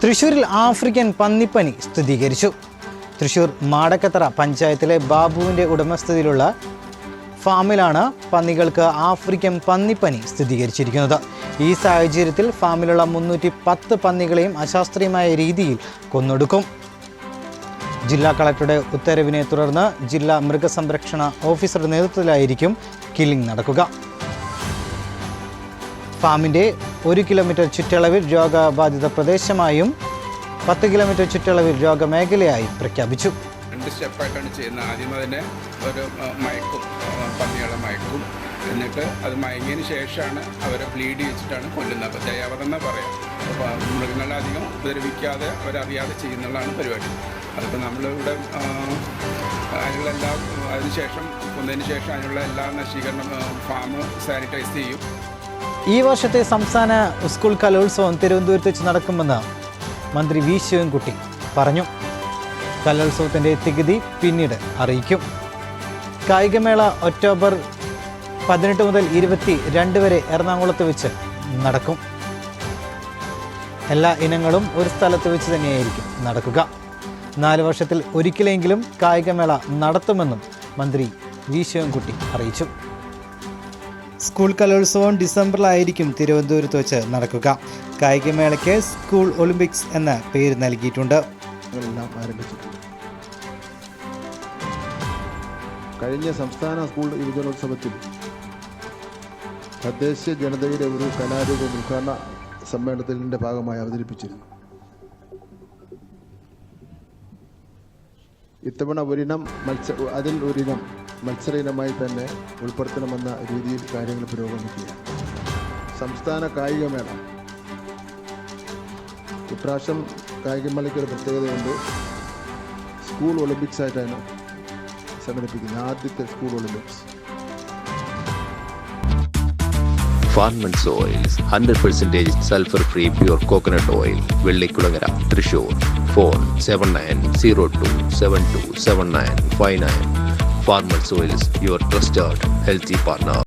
തൃശ്ശൂരിൽ ആഫ്രിക്കൻ പന്നിപ്പനി സ്ഥിരീകരിച്ചു. തൃശ്ശൂർ മാടക്കത്തറ പഞ്ചായത്തിലെ ബാബുവിൻ്റെ ഉടമസ്ഥതയിലുള്ള ഫാമിലാണ് പന്നികൾക്ക് ആഫ്രിക്കൻ പന്നിപ്പനി സ്ഥിരീകരിച്ചിരിക്കുന്നത്. ഈ സാഹചര്യത്തിൽ ഫാമിലുള്ള 310 പന്നികളെയും അശാസ്ത്രീയമായ രീതിയിൽ കൊന്നൊടുക്കും. ജില്ലാ കളക്ടറുടെ ഉത്തരവിനെ തുടർന്ന് ജില്ലാ മൃഗസംരക്ഷണ ഓഫീസറുടെ നേതൃത്വത്തിലായിരിക്കും കില്ലിംഗ് നടക്കുക. ഫാമിൻ്റെ 1 കിലോമീറ്റർ ചുറ്റളവിൽ രോഗബാധിത പ്രദേശമായും 10 കിലോമീറ്റർ ചുറ്റളവിൽ രോഗമേഖലയായും പ്രഖ്യാപിച്ചു. 2 സ്റ്റെപ്പായിട്ടാണ് ചെയ്യുന്നത്. ആദ്യം അതിനെ ഒരു മയക്കും, പന്നികളെ മയക്കും. എന്നിട്ട് അത് മയങ്ങിയതിന് ശേഷമാണ് അവരെ ബ്ലീഡ് വെച്ചിട്ടാണ് കൊല്ലുന്നത്. അപ്പോൾ ദയാവധം എന്നാണ് പറയാം. അപ്പോൾ മൃഗങ്ങളെ അധികം ഉപദ്രവിക്കാതെ അവരറിയാതെ ചെയ്യുന്നതാണ് പരിപാടി. അതിപ്പോൾ നമ്മളിവിടെ അതിനുള്ളെല്ലാം അതിനുശേഷം കൊന്നതിന് ശേഷം അതിനുള്ള എല്ലാ നശീകരണം ഫാം സാനിറ്റൈസ് ചെയ്യും. ഈ വർഷത്തെ സംസ്ഥാന സ്കൂൾ കലോത്സവം തിരുവനന്തപുരത്ത് വെച്ച് നടക്കുമെന്ന് മന്ത്രി വി ശിവൻകുട്ടി പറഞ്ഞു. കലോത്സവത്തിൻ്റെ തീയതി പിന്നീട് അറിയിക്കും. കായികമേള ഒക്ടോബർ 18 മുതൽ 22 വരെ എറണാകുളത്ത് വെച്ച് നടക്കും. എല്ലാ ഇനങ്ങളും ഒരു സ്ഥലത്ത് വെച്ച് തന്നെയായിരിക്കും നടക്കുക. 4 വർഷത്തിൽ ഒരിക്കലെങ്കിലും കായികമേള നടത്തുമെന്നും മന്ത്രി വി ശിവൻകുട്ടി അറിയിച്ചു. സ്കൂൾ കലോത്സവം ഡിസംബറിലായിരിക്കും തിരുവനന്തപുരത്ത് വെച്ച് നടക്കുക. കായികമേളയ്ക്ക് സ്കൂൾ ഒളിമ്പിക്സ് എന്ന പേര് നൽകിയിട്ടുണ്ട്. കഴിഞ്ഞ സംസ്ഥാന സ്കൂൾ യുവജനോത്സവത്തിൽ തദ്ദേശ ജനതയുടെ ഒരു കലാരൂപം ഉദ്ഘാടന സമ്മേളനത്തിൻ്റെ ഭാഗമായി അവതരിപ്പിച്ചിരുന്നു. ഇത്തവണ ഒരിനം മത്സര ഇനമായി തന്നെ ഉൾപ്പെടുത്തണമെന്ന രീതിയിൽ കാര്യങ്ങൾ പുരോഗമിക്കുകയാണ്. സംസ്ഥാന കായികമേള ഇപ്രാവശ്യം കായികമേളയ്ക്കൊരു പ്രത്യേകതയുണ്ട്. സ്കൂൾ ഒളിമ്പിക്സ് ആയിട്ടാണ് സംഘടിപ്പിക്കുന്നത്. ആദ്യത്തെ school Olympics. Farmers oils 100% sulphur free pure coconut oil, Vellikkulangara, Thrissur. Phone 7902727959. Farmers Oils, your trusted healthy partner.